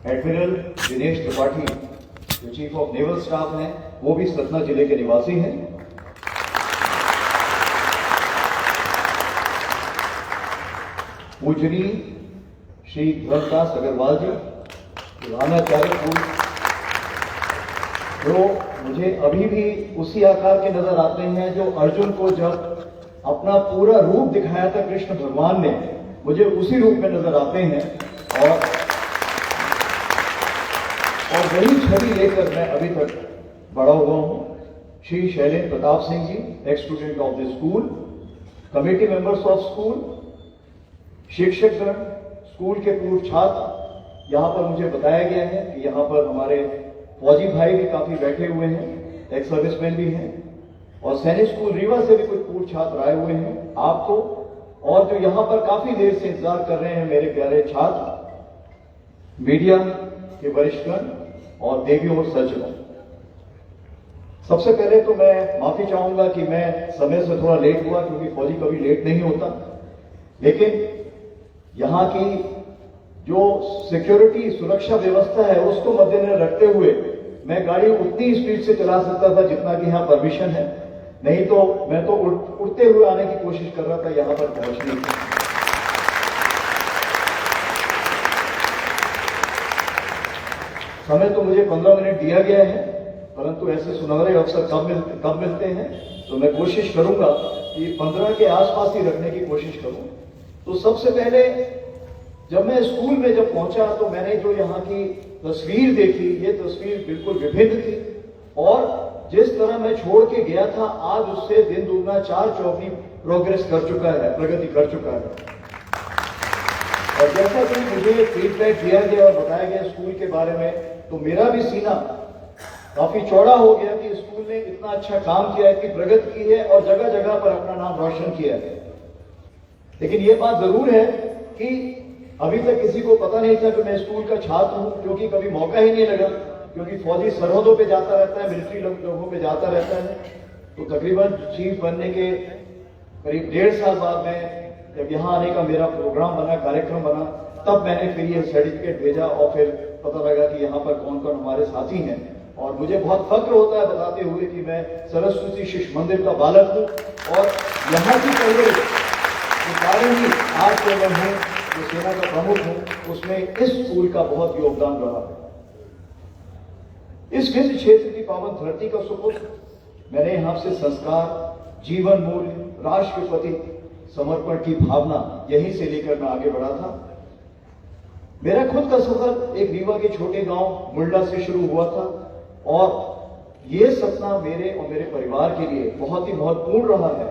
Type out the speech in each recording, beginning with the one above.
Admiral Dinesh Tripathi जो chief of naval staff हैं, वो भी सतना जिले के निवासी हैं। पूजनी श्री धर्मदास अग्रवाल जी, प्रधानाचार्य स्कूल, जो मुझे अभी भी उसी आकार के नजर आते हैं जो अर्जुन को जब अपना पूरा रूप दिखाया था कृष्ण भगवान ने, मुझे उसी रूप में नजर आते हैं। और वही छवि लेकर मैं अभी तक बड़ा हुआ हूं। Shri Shailendra Pratap Singh ji, ex student of the school, committee members of school, शिक्षकगण, स्कूल के पूर्व छात्र, यहां पर मुझे बताया गया है कि यहां पर हमारे फौजी भाई भी काफी बैठे हुए हैं, एक्स सर्विसमैन भी हैं, और सैनिक स्कूल रीवा से भी कुछ पूर्व छात्र आए हुए हैं। आपको और जो यहां पर काफी देर से इंतजार कर रहे हैं मेरे प्यारे छात्र, मीडिया के वरिष्ठगण और देवियों और सज्जनों, सबसे पहले तो मैं माफी चाहूंगा कि मैं समय से थोड़ा लेट हुआ, क्योंकि फौजी कभी लेट नहीं होता। लेकिन यहां की जो सिक्योरिटी सुरक्षा व्यवस्था है उसको मद्देनजर रखते हुए मैं गाड़ी उतनी स्पीड से चला सकता था जितना कि यहां परमिशन है, नहीं तो मैं तो उड़ते हुए आने की कोशिश कर रहा था यहां पर पहुंचने की। समय तो मुझे 15 मिनट दिया गया है, परंतु ऐसे सुनहरे अवसर कब मिलते हैं, तो मैं कोशिश करूंगा कि 15 के आसपास ही रखने की कोशिश करूं। तो सबसे पहले जब मैं स्कूल में जब पहुंचा तो मैंने जो यहाँ की तस्वीर देखी, ये तस्वीर बिल्कुल विभिन्न थी, और जिस तरह मैं छोड़ के गया था आज उससे दिन दुगना चार चौगुनी प्रोग्रेस कर चुका है, प्रगति कर चुका है। और जैसा कि मुझे फीडबैक दिया गया और बताया गया स्कूल के बारे में, तो मेरा भी सीना काफी चौड़ा हो गया कि स्कूल ने इतना अच्छा काम किया है, इतनी प्रगति की है और जगह जगह पर अपना नाम रोशन किया है। लेकिन ये बात जरूर है कि अभी तक किसी को पता नहीं था कि मैं स्कूल का छात्र हूं, क्योंकि कभी मौका ही नहीं लगा, क्योंकि फौजी सरहदों पे जाता रहता है, मिलिट्री लोगों पे जाता रहता है। तो तकरीबन चीफ बनने के करीब 1.5 साल बाद में जब यहाँ आने का मेरा प्रोग्राम बना, कार्यक्रम बना, तब मैंने फिर ये सर्टिफिकेट भेजा और फिर पता लगा कि यहाँ पर कौन कौन हमारे साथी हैं। और मुझे बहुत फक्र होता है बताते हुए कि मैं सरस्वती शिशु मंदिर का बालक हूँ, और यहाँ की पहले कारण ही आज जो मैं हूँ, जो सेना का प्रमुख हूँ, उसमें इस स्कूल का बहुत योगदान रहा है। इस विंध्य क्षेत्र की पावन धरती का सुपुत्र मैंने यहाँ से संस्कार, जीवन मूल्य, राष्ट्र के प्रति समर्पण की भावना यहीं से लेकर मैं आगे बढ़ा था। मेरा खुद का सफर एक रीवा के छोटे गांव मुल्डा से शुरू हुआ था, और ये सपना मेरे और मेरे परिवार के लिए बहुत ही महत्वपूर्ण रहा है,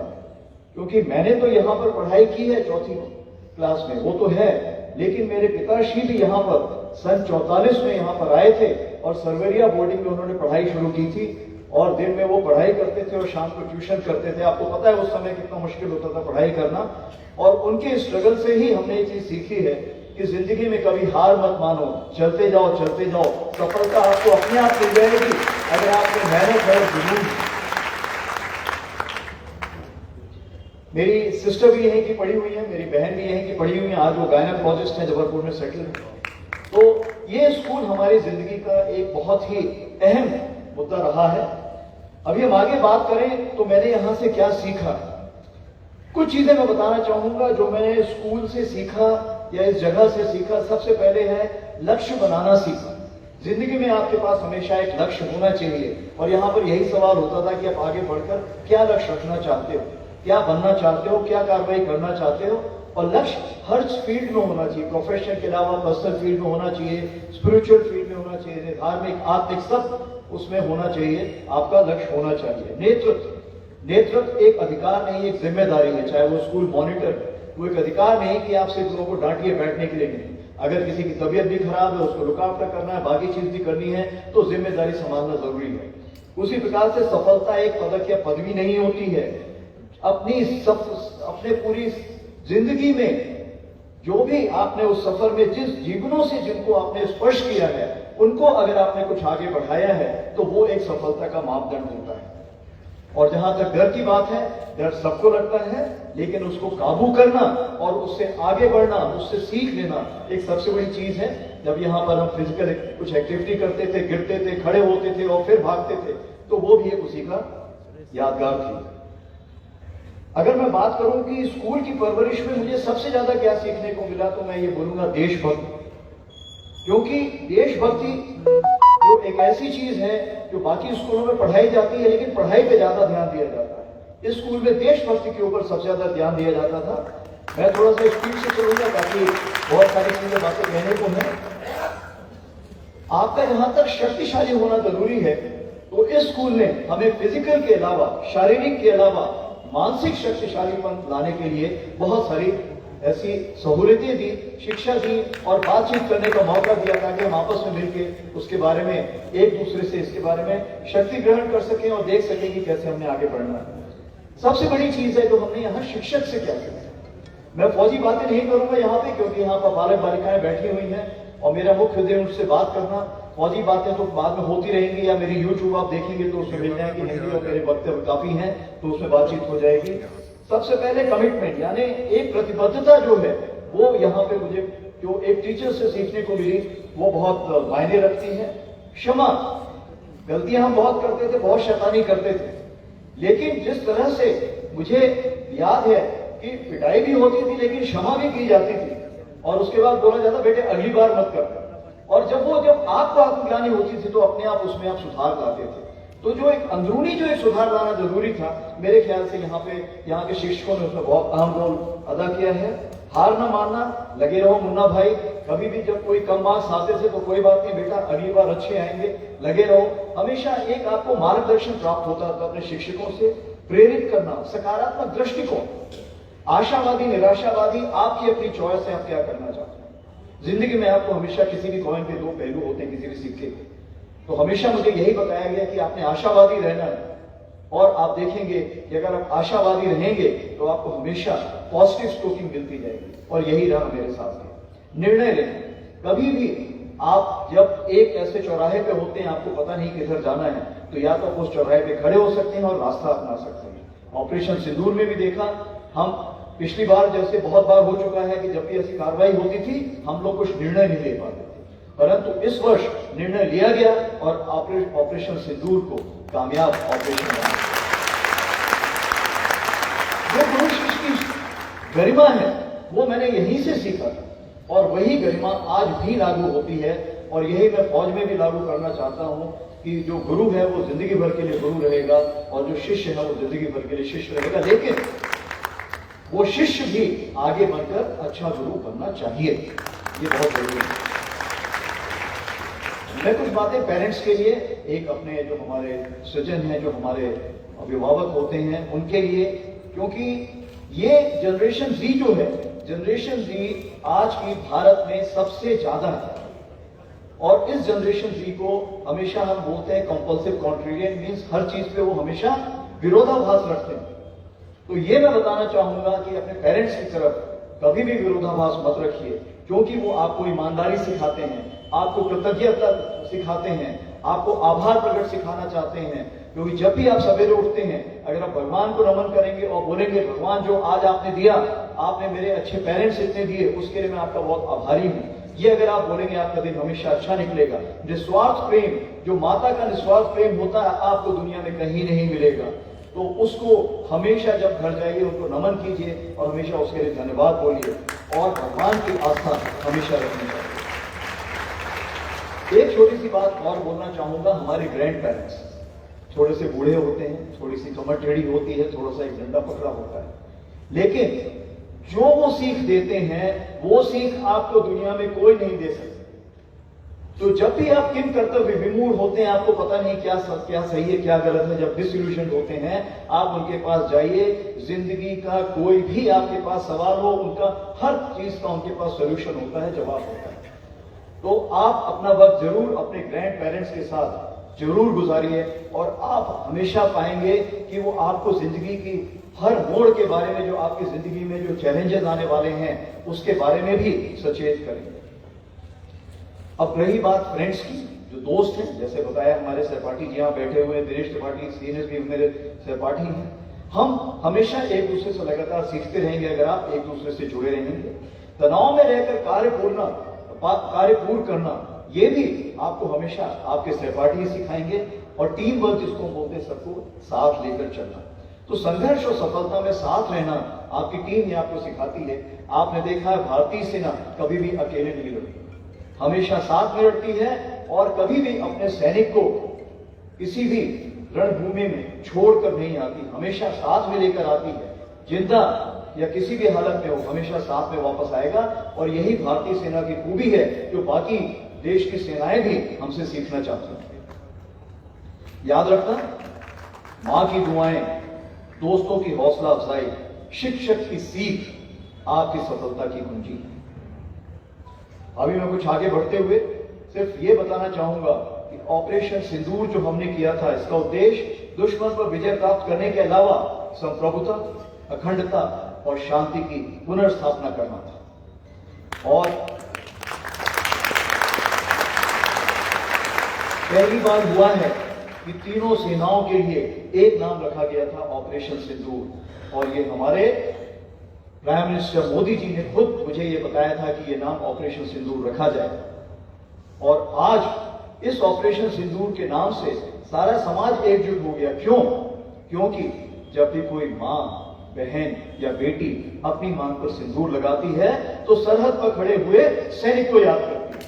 क्योंकि मैंने तो यहाँ पर पढ़ाई की है 4वीं क्लास में, वो तो है, लेकिन मेरे पिताश्री भी यहाँ पर सन 44 में यहाँ पर आए थे और सरवरिया बोर्डिंग में उन्होंने पढ़ाई शुरू की थी, और दिन में वो पढ़ाई करते थे और शाम को ट्यूशन करते थे। आपको पता है उस समय कितना मुश्किल होता था पढ़ाई करना, और उनके स्ट्रगल से ही हमने ये चीज सीखी है कि जिंदगी में कभी हार मत मानो, चलते जाओ चलते जाओ, सफलता आपको अपने आप मिल जाएगी अगर आपने मेहनत और जुनून। मेरी सिस्टर भी यहीं की पढ़ी हुई है, मेरी बहन भी यहीं की पढ़ी हुई है, आज वो गायनेकोलॉजिस्ट है, जबलपुर में सेटल है। तो ये स्कूल हमारी जिंदगी का एक बहुत ही अहम मुद्दा रहा है। अभी हम आगे बात करें तो मैंने यहां से क्या सीखा, कुछ चीजें मैं बताना चाहूंगा जो मैंने स्कूल से सीखा या इस जगह से सीखा। सबसे पहले है लक्ष्य बनाना सीखा। जिंदगी में आपके पास हमेशा एक लक्ष्य होना चाहिए, और यहां पर यही सवाल होता था कि आप आगे बढ़कर क्या लक्ष्य रखना चाहते हो, क्या बनना चाहते हो, क्या कार्रवाई करना चाहते हो। और लक्ष्य हर फील्ड में होना चाहिए, प्रोफेशन के अलावा पर्सनल फील्ड में होना चाहिए, स्पिरिचुअल फील्ड में होना चाहिए, धार्मिक, आत्मिक, सब उसमें होना चाहिए। आपका लक्ष्य होना चाहिए। नेतृत्व एक अधिकार नहीं, एक जिम्मेदारी है। चाहे वो स्कूल मॉनिटर, वो एक अधिकार नहीं कि आप सिर्फ लोगों को डांटिए बैठने के लिए नहीं। अगर किसी की तबीयत भी खराब है, उसको लुक आफ्टर करना है, बाकी चीज भी करनी है, तो जिम्मेदारी संभालना जरूरी है। उसी प्रकार से सफलता एक पदक या पदवी नहीं होती है। अपने पूरी जिंदगी में जो भी आपने उस सफर में जिस जीवनों से जिनको आपने स्पर्श किया है, उनको अगर आपने कुछ आगे बढ़ाया है तो वो एक सफलता का मापदंड होता है। और जहां तक डर की बात है, डर सबको लगता है, लेकिन उसको काबू करना और उससे आगे बढ़ना, उससे सीख लेना एक सबसे बड़ी चीज है। जब यहाँ पर हम फिजिकल कुछ एक्टिविटी करते थे, गिरते थे, खड़े होते थे और फिर भागते थे, तो वो भी एक उसी का यादगार थी। अगर मैं बात करूं कि स्कूल की परवरिश में मुझे सबसे ज्यादा क्या सीखने को मिला, तो मैं ये बोलूंगा देशभक्ति। क्योंकि देशभक्ति जो एक ऐसी चीज है जो बाकी स्कूलों में पढ़ाई जाती है, लेकिन पढ़ाई पे ज्यादा ध्यान दिया जाता है, इस स्कूल में देशभक्ति के ऊपर सबसे ज्यादा ध्यान दिया जाता था। मैं थोड़ा सा स्पीड से चलूंगा ताकि बहुत सारी चीजें बातें कहने को है। आपका जहां तक शक्तिशाली होना जरूरी है, तो इस स्कूल ने हमें फिजिकल के अलावा, शारीरिक के अलावा मानसिक शक्तिशालीपन लाने के लिए बहुत सारी ऐसी सहूलियतें दी, शिक्षा दी और बातचीत करने का मौका दिया, ताकि हम आपस में मिलकर उसके बारे में एक दूसरे से इसके बारे में शक्ति ग्रहण कर सकें और देख सकें कि कैसे हमने आगे बढ़ना है। सबसे बड़ी चीज है जो हमने यहाँ शिक्षक से क्या किया। मैं फौजी बातें नहीं करूंगा यहाँ पे, क्योंकि यहाँ पर बालक बालिकाएं बैठी हुई हैं और मेरा मुख्य उद्देश्य उनसे बात करना। फौजी बातें तो बाद में होती रहेंगी, या मेरी यूट्यूब आप देखेंगे तो उसमें मिल जाएंगी हिंदी, और मेरे वक्तव्य काफी हैं तो उसमें बातचीत हो जाएगी। सबसे पहले कमिटमेंट, यानी एक प्रतिबद्धता जो है वो यहाँ पे मुझे जो एक टीचर से सीखने को मिली वो बहुत मायने रखती है। क्षमा, गलतियां हम बहुत करते थे, बहुत शैतानी करते थे, लेकिन जिस तरह से मुझे याद है कि पिटाई भी होती थी लेकिन क्षमा भी की जाती थी, और उसके बाद बोला जाता बेटे अगली बार मत कर। और जब आपको आत्मग्लानि होती थी तो अपने आप उसमें आप सुधार लाते थे। तो जो एक अंदरूनी जो एक सुधार लाना जरूरी था, मेरे ख्याल से यहाँ के शिक्षकों ने उसमें बहुत अहम रोल अदा किया है। हार ना मानना, लगे रहो मुन्ना भाई, कभी भी जब कोई कम मार्क्स आते थे तो कोई बात नहीं बेटा, अगली बार अच्छे आएंगे, लगे रहो। हमेशा एक आपको मार्गदर्शन प्राप्त होता था अपने शिक्षकों से, प्रेरित करना, सकारात्मक दृष्टिकोण, आशावादी निराशावादी, आपकी अपनी चॉइस है, आप क्या करना चाहते हैं। जिंदगी में आपको हमेशा किसी भी कॉइन के दो पहलू होते हैं, किसी भी सिक्के के। तो हमेशा मुझे यही बताया गया कि आपने आशावादी रहना है, और आप देखेंगे कि अगर आप आशावादी रहेंगे तो आपको हमेशा पॉजिटिव स्ट्रोकिंग मिलती जाएगी, और यही रहा मेरे साथ। निर्णय लेना, कभी भी आप जब एक ऐसे चौराहे पे होते हैं, आपको पता नहीं किधर जाना है, तो या तो आप उस चौराहे पे खड़े हो सकते हैं और रास्ता अपना सकते हैं। ऑपरेशन सिंदूर में भी देखा, हम पिछली बार जैसे बहुत बार हो चुका है कि जब भी ऐसी कार्रवाई होती थी हम लोग कुछ निर्णय नहीं ले पाते थे, परंतु इस वर्ष निर्णय लिया गया और ऑपरेशन सिंदूर को कामयाब ऑपरेशन बना। जो गुरु शिष्य की गरिमा है वो मैंने यहीं से सीखा था, और वही गरिमा आज भी लागू होती है, और यही मैं फौज में भी लागू करना चाहता हूं कि जो गुरु है वो जिंदगी भर के लिए गुरु रहेगा, और जो शिष्य है वो जिंदगी भर के लिए शिष्य रहेगा, लेकिन वो शिष्य भी आगे बढ़कर अच्छा गुरु बनना चाहिए, ये बहुत जरूरी है। मैं कुछ बातें पेरेंट्स के लिए, एक अपने जो हमारे सज्जन हैं, जो हमारे अभिभावक होते हैं उनके लिए, क्योंकि ये जनरेशन जी जो है, जनरेशन जी आज की भारत में सबसे ज्यादा है, और इस जनरेशन जी को हमेशा हम बोलते हैं कंपल्सिव कॉन्ट्रेरियन, मीन्स हर चीज पे वो हमेशा विरोधाभास रखते हैं। तो ये मैं बताना चाहूंगा कि अपने पेरेंट्स की तरफ कभी भी विरोधाभास मत रखिए, क्योंकि वो आपको ईमानदारी सिखाते हैं, आपको कृतज्ञता सिखाते हैं, आपको आभार प्रकट सिखाना चाहते हैं। क्योंकि जब भी आप सवेरे उठते हैं, अगर आप भगवान को नमन करेंगे और बोलेंगे भगवान जो आज आपने दिया, आपने मेरे अच्छे पेरेंट्स इतने दिए, उसके लिए मैं आपका बहुत आभारी हूं, ये अगर आप बोलेंगे आपका दिन हमेशा अच्छा निकलेगा। निस्वार्थ प्रेम, जो माता का निस्वार्थ प्रेम होता है, आपको दुनिया में कहीं नहीं मिलेगा। तो उसको हमेशा जब घर जाइए उनको नमन कीजिए और हमेशा उसके लिए धन्यवाद बोलिए, और भगवान की आस्था हमेशा रखनी चाहिए। एक छोटी सी बात और बोलना चाहूंगा, हमारे ग्रैंड पेरेंट्स थोड़े से बूढ़े होते हैं, थोड़ी सी कमर टेढ़ी होती है, थोड़ा सा एक डंडा पकड़ा होता है, लेकिन जो वो सीख देते हैं वो सीख आपको दुनिया में कोई नहीं दे सकता। तो जब भी आप किन कर्तव्य विमूढ़ होते हैं, आपको पता नहीं क्या सही है क्या गलत है, जब डिसइल्यूशन होते हैं, आप उनके पास जाइए। जिंदगी का कोई भी आपके पास सवाल हो, उनका हर चीज का उनके पास सोल्यूशन होता है, जवाब होता है। तो आप अपना वक्त जरूर अपने ग्रैंड पेरेंट्स के साथ जरूर गुजारिए, और आप हमेशा पाएंगे कि वो आपको जिंदगी की हर मोड़ के बारे में, जो आपकी जिंदगी में जो चैलेंजेस आने वाले हैं उसके बारे में भी सचेत करेंगे। अब रही बात फ्रेंड्स की, जो दोस्त हैं, जैसे बताया हमारे सहपाठी जी यहाँ बैठे हुए हैं, दिनेश त्रिपाठी सीनियर भी मेरे सहपाठी हैं। हम हमेशा एक दूसरे से लगातार सीखते रहेंगे अगर आप एक दूसरे से जुड़े रहेंगे। तनाव में रहकर कार्य पूर्ण करना, ये भी आपको हमेशा आपके सहपाठी सिखाएंगे, और टीम वर्क जिसको हम बोलते हैं, सबको साथ लेकर चलना। तो संघर्ष और सफलता में साथ रहना आपकी टीम ही आपको सिखाती है। आपने देखा है भारतीय सेना कभी भी अकेले नहीं लड़ती, हमेशा साथ में लड़ती है, और कभी भी अपने सैनिक को किसी भी रणभूमि में छोड़कर नहीं आती, हमेशा साथ में लेकर आती है। जिंदा या किसी भी हालत में हो, हमेशा साथ में वापस आएगा। और यही भारतीय सेना की खूबी है, जो बाकी देश की सेनाएं भी हमसे सीखना चाहती हैं। याद रखना, मां की दुआएं, दोस्तों की हौसला अफजाई, शिक्षक की सीख आपकी सफलता की कुंजी है। अभी मैं कुछ आगे बढ़ते हुए सिर्फ ये बताना चाहूंगा कि ऑपरेशन सिंदूर जो हमने किया था, इसका उद्देश्य दुश्मन पर विजय प्राप्त करने के अलावा संप्रभुता, अखंडता और शांति की पुनर्स्थापना करना था। और पहली बार हुआ है कि तीनों सेनाओं के लिए एक नाम रखा गया था, ऑपरेशन सिंदूर। और ये हमारे प्राइम मिनिस्टर मोदी जी ने खुद मुझे ये बताया था कि ये नाम ऑपरेशन सिंदूर रखा जाए। और आज इस ऑपरेशन सिंदूर के नाम से सारा समाज एकजुट हो गया। क्यों? क्योंकि जब भी कोई मां, बहन या बेटी अपनी मांग पर सिंदूर लगाती है, तो सरहद पर खड़े हुए सैनिक को याद करती है।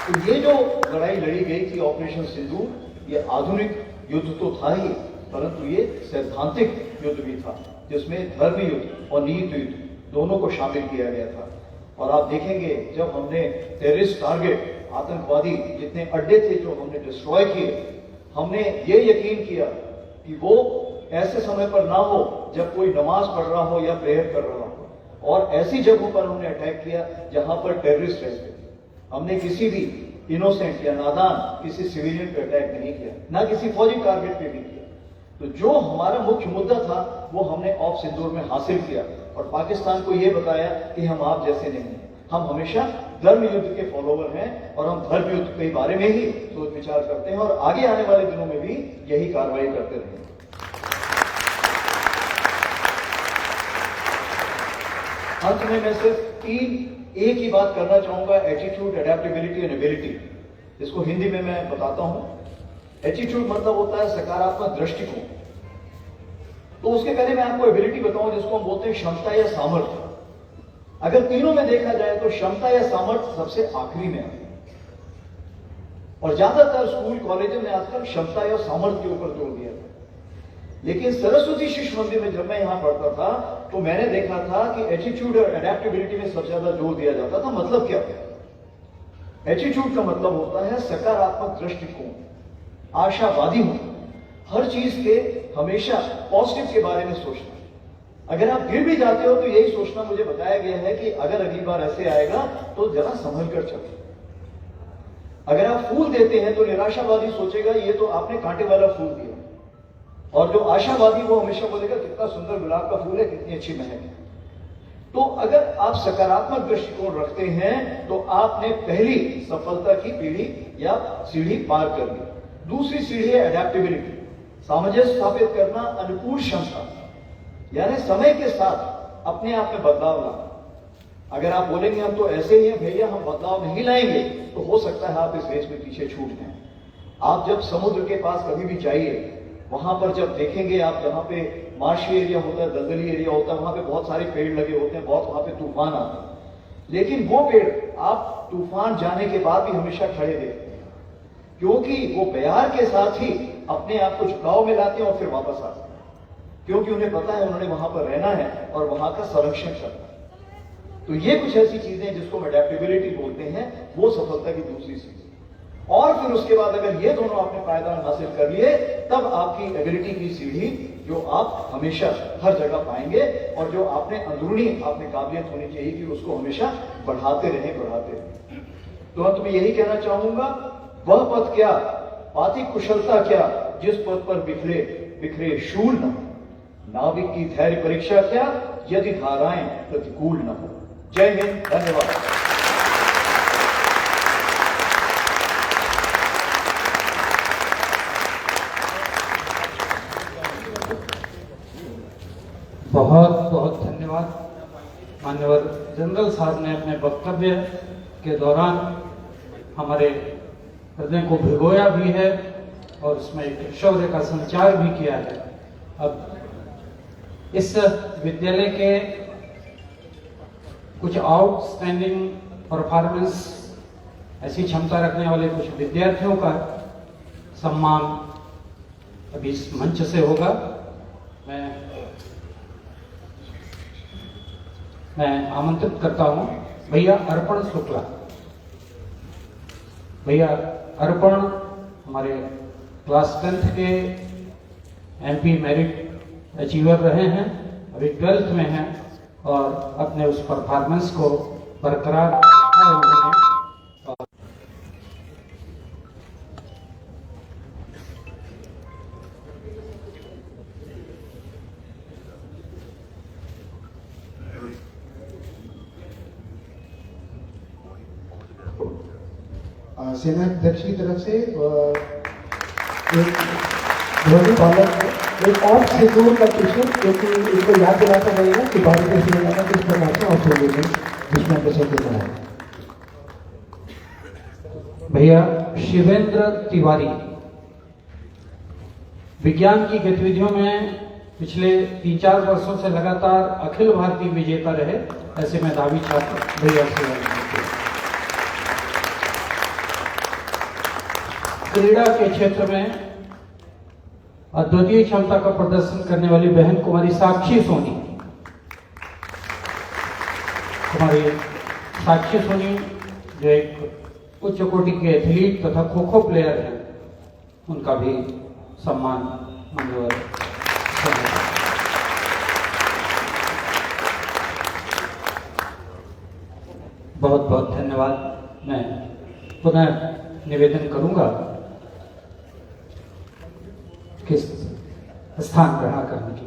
तो ये जो लड़ाई लड़ी गई थी ऑपरेशन सिंदूर, ये आधुनिक युद्ध तो था ही, परंतु ये सैद्धांतिक युद्ध भी था, जिसमें धर्म युद्ध और नीति युद्ध दोनों को शामिल किया गया था। और आप देखेंगे, जब हमने टेररिस्ट टारगेट, आतंकवादी जितने अड्डे थे जो हमने डिस्ट्रॉय किए, हमने ये यकीन किया कि वो ऐसे समय पर ना हो जब कोई नमाज पढ़ रहा हो या प्रेयर कर रहा हो, और ऐसी जगहों पर हमने अटैक किया जहां पर टेररिस्ट रहते थे। हमने किसी भी इनोसेंट या नादान किसी सिविलियन पे अटैक नहीं किया, ना किसी फौजी टारगेट पे भी किया। तो जो हमारा मुख्य मुद्दा था वो हमने ऑफ सिंदूर में हासिल किया, और पाकिस्तान को यह बताया कि हम आप जैसे नहीं हैं, हम हमेशा धर्म युद्ध के फॉलोवर हैं, और हम धर्म युद्ध के बारे में ही सोच विचार करते हैं, और आगे आने वाले दिनों में भी यही कार्रवाई करते रहेंगे। अंत में मैं सिर्फ 3 एक ही बात करना चाहूंगा, एटीट्यूड, एडेप्टेबिलिटी एंड एबिलिटी। इसको हिंदी में मैं बताता हूं। एटीट्यूड मतलब होता है सकारात्मक दृष्टिकोण। तो उसके पहले मैं आपको एबिलिटी बताऊं, जिसको हम बोलते हैं क्षमता या सामर्थ्य। अगर तीनों में देखा जाए तो क्षमता या सामर्थ्य सबसे आखिरी में आती है, और ज्यादातर स्कूल कॉलेजों में आजकल क्षमता या सामर्थ्य के ऊपर जोर दिया था। लेकिन सरस्वती शिशु मंदिर में जब मैं यहां पढ़ता था, तो मैंने देखा था कि एटीट्यूड और एडेप्टेबिलिटी में सबसे ज्यादा जोर दिया जाता था। मतलब क्या है? एटीट्यूड का मतलब होता है सकारात्मक दृष्टिकोण, आशावादी होना, हर चीज के हमेशा पॉजिटिव के बारे में सोचना। अगर आप गिर भी जाते हो तो यही सोचना, मुझे बताया गया है कि अगर अगली बार ऐसे आएगा तो जरा संभल कर चलो। अगर आप फूल देते हैं तो निराशावादी सोचेगा ये तो आपने कांटे वाला फूल दिया, और जो आशावादी वो हमेशा बोलेगा कितना सुंदर गुलाब का फूल है, कितनी अच्छी महक है। तो अगर आप सकारात्मक दृष्टिकोण रखते हैं तो आपने पहली सफलता की पीढ़ी या सीढ़ी पार कर ली। दूसरी सीढ़ी है एडेप्टेबिलिटी, सामंजस्य स्थापित करना, अनुकूल क्षमता, यानी समय के साथ अपने आप में बदलाव लाना। अगर आप बोलेंगे हम तो ऐसे ही हैं भैया, हम बदलाव नहीं लाएंगे, तो हो सकता है आप इस रेस में पीछे छूट जाएं। आप जब समुद्र के पास कभी भी जाइए, वहां पर जब देखेंगे आप, जहां पे मार्शी एरिया होता है, दलदली एरिया होता है, वहां पे बहुत सारे पेड़ लगे होते हैं, बहुत वहां पे तूफान आते हैं। लेकिन वो पेड़ आप तूफान जाने के बाद भी हमेशा खड़े देखते हैं, क्योंकि वो प्यार के साथ ही अपने आप को झुकाव में लाते हैं और फिर वापस आते हैं, क्योंकि उन्हें पता है उन्होंने वहां पर रहना है और वहां का संरक्षण करना है। तो ये कुछ ऐसी चीजें जिसको हम एडेप्टेबिलिटी बोलते हैं, वो सफलता की दूसरी चीज। और फिर उसके बाद अगर ये दोनों आपने पायदान हासिल कर लिए, तब आपकी एबिलिटी की सीढ़ी जो आप हमेशा हर जगह पाएंगे, और जो आपने अंदरूनी आपने काबिलियत होनी चाहिए कि उसको हमेशा बढ़ाते रहें। तो अंत में यही कहना चाहूंगा, वह पथ क्या, पाती कुशलता क्या, जिस पथ पर बिखरे शूल न हो, नाविक की धैर्य परीक्षा क्या, यदि धाराएं प्रतिकूल न हो। जय हिंद, धन्यवाद। मान्यवर जनरल साहब ने अपने वक्तव्य के दौरान हमारे हृदय को भिगोया भी है और उसमें एक शौर्य का संचार भी किया है। अब इस विद्यालय के कुछ आउटस्टैंडिंग परफॉर्मेंस, ऐसी क्षमता रखने वाले कुछ विद्यार्थियों का सम्मान अभी इस मंच से होगा। मैं आमंत्रित करता हूं भैया अर्पण शुक्ला। भैया अर्पण हमारे क्लास 10th के MP मेरिट अचीवर रहे हैं, अभी 12th में हैं और अपने उस परफॉर्मेंस को बरकरार रखा है उन्होंने। सेना अध्यक्ष की तरफ से एक ध्वनि पालन एक और शेड्यूल का क्वेश्चन, क्योंकि इनको याद दिलाता रहेगा कि भारतीय सेना का किस प्रकार से ऑस्ट्रेलिया में दुश्मन को सत्य बनाया। भैया शिवेंद्र तिवारी विज्ञान की गतिविधियों में पिछले 3-4 वर्षों से लगातार अखिल भारतीय विजेता रहे, ऐसे मेधावी छात्र भैया शिवेंद्र। क्रीड़ा के क्षेत्र में अद्वितीय क्षमता का प्रदर्शन करने वाली बहन कुमारी साक्षी सोनी, कुमारी साक्षी सोनी जो एक उच्च कोटि के एथलीट तथा खो खो प्लेयर हैं, उनका भी सम्मान मान्यवर। बहुत बहुत धन्यवाद। मैं पुनः निवेदन करूंगा किस स्थान ग्रहण करने की।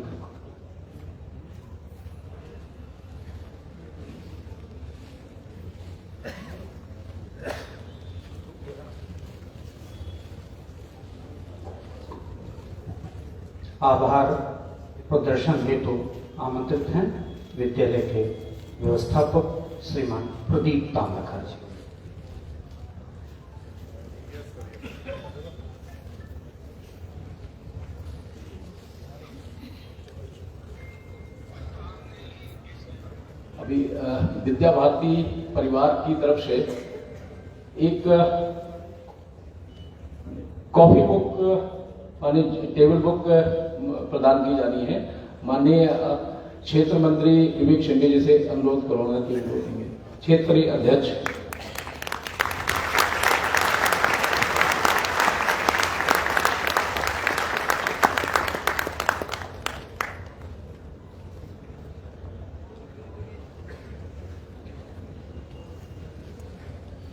आभार प्रदर्शन हेतु आमंत्रित हैं विद्यालय के व्यवस्थापक श्रीमान प्रदीप ताम्रखा जी। अभी विद्या भारती परिवार की तरफ से एक कॉफी बुक मानी टेबल बुक प्रदान की जानी है। माननीय क्षेत्र मंत्री विवेक शिंदे जी से अनुरोध करूंगा कि क्षेत्रीय अध्यक्ष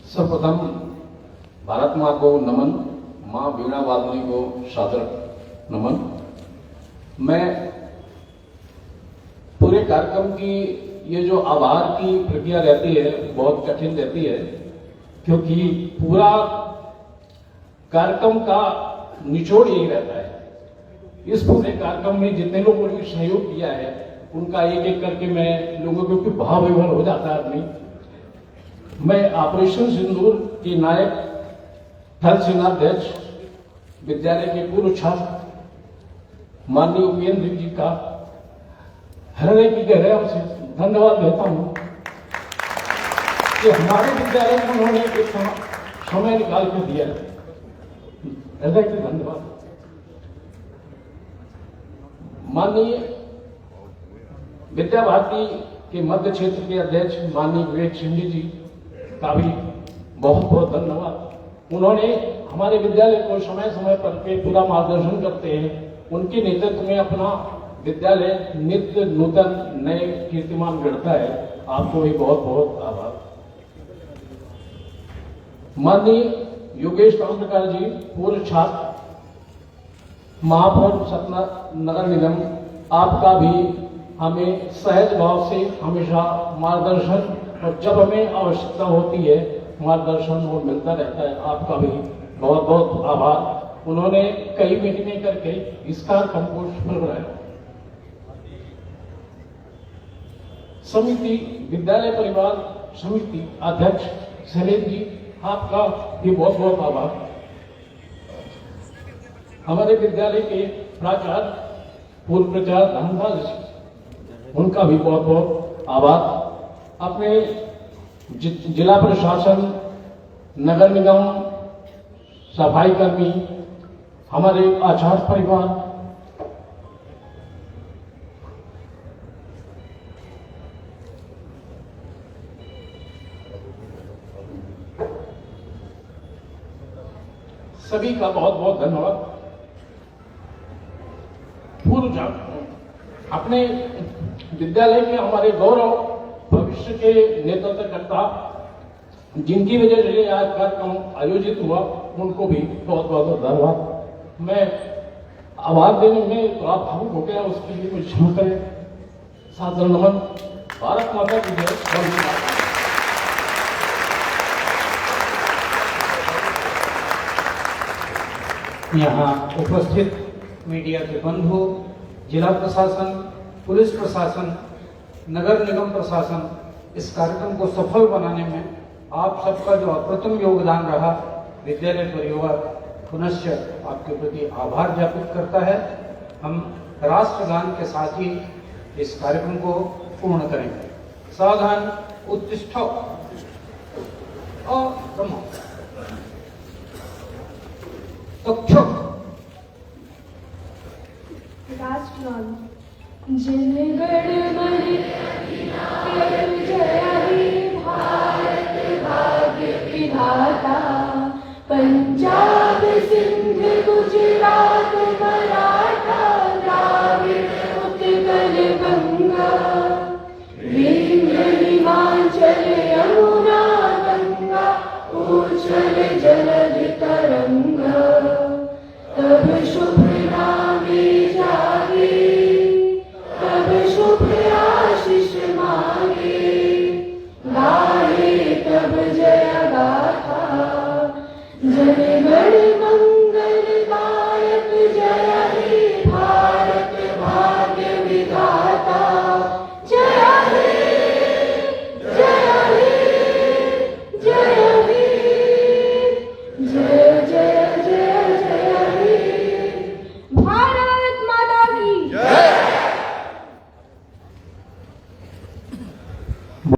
सर्वप्रथम भारत माँ को नमन, माँ वीणा वादनी को सादर नमन। मैं पूरे कार्यक्रम की ये जो आभार की प्रक्रिया रहती है बहुत कठिन रहती है, क्योंकि पूरा कार्यक्रम का निचोड़ यही रहता है। इस पूरे कार्यक्रम में जितने लोगों ने सहयोग किया है उनका एक एक करके मैं लोगों के भाव विभोर हो जाता है आदमी। मैं ऑपरेशन सिंदूर के नायक थल सेनाध्यक्ष विद्यालय के पूर्व छात्र माननीय उपेंद्र जी का हृदय की गहराइयों से धन्यवाद देता हूं कि हमारे विद्यालय में उन्होंने एक समय निकाल के दिया। हृदय के धन्यवाद। माननीय विद्या भारती के मध्य क्षेत्र के अध्यक्ष माननीय विवेक शिंदे जी का भी बहुत बहुत धन्यवाद। उन्होंने हमारे विद्यालय को समय समय पर के पूरा मार्गदर्शन करते हैं। उनके नेतृत्व में अपना विद्यालय नित्य नूतन नए कीर्तिमान गढ़ता है। आपको भी बहुत बहुत आभार। माननीय योगेश ताम्रकार जी पूर्व छात्र महापौर सतना नगर निगम, आपका भी हमें सहज भाव से हमेशा मार्गदर्शन और जब हमें आवश्यकता होती है मार्गदर्शन वो मिलता रहता है। आपका भी बहुत बहुत आभार। उन्होंने कई मीटिंगें करके इसका कंपोस्ट बनाया। समिति विद्यालय परिवार समिति अध्यक्ष शैलेश जी, आपका भी बहुत बहुत आभार। हमारे विद्यालय के प्राचार्य पूर्व प्राचार्य धनपाल जी, उनका भी बहुत बहुत आभार। अपने जिला प्रशासन, नगर निगम, सफाई कर्मी, हमारे आचार्य परिवार, सभी का बहुत बहुत धन्यवाद। पूर्व अपने विद्यालय के हमारे गौरव भविष्य के नेतृत्वकर्ता, जिनकी वजह से आज कार्यक्रम आयोजित हुआ, उनको भी बहुत बहुत धन्यवाद। मैं आभार देने में तो आप भावुक हो गया, उसके लिए मुझे क्षमा करें। सादर नमन। भारत माता की जय। यहाँ उपस्थित मीडिया के बंधु, जिला प्रशासन, पुलिस प्रशासन, नगर निगम प्रशासन, इस कार्यक्रम को सफल बनाने में आप सबका जो अप्रतिम योगदान रहा, विद्यालय परिवार पुनश्च आपके प्रति आभार ज्ञापित करता है। हम राष्ट्रगान के साथ ही इस कार्यक्रम को पूर्ण करेंगे। सावधान, उत्तिष्ठ और ब्रह्म राष्ट्रगान। जिन गढ़मणि कर जया ही भारत भाग्य विधाता, पंजाब सिंध गुजरात मराठा द्राविड़ उत्कल गंगा, विंध्य हिमाचल यमुना गंगा, उच्छल जलधि तरंगा, तब शुभ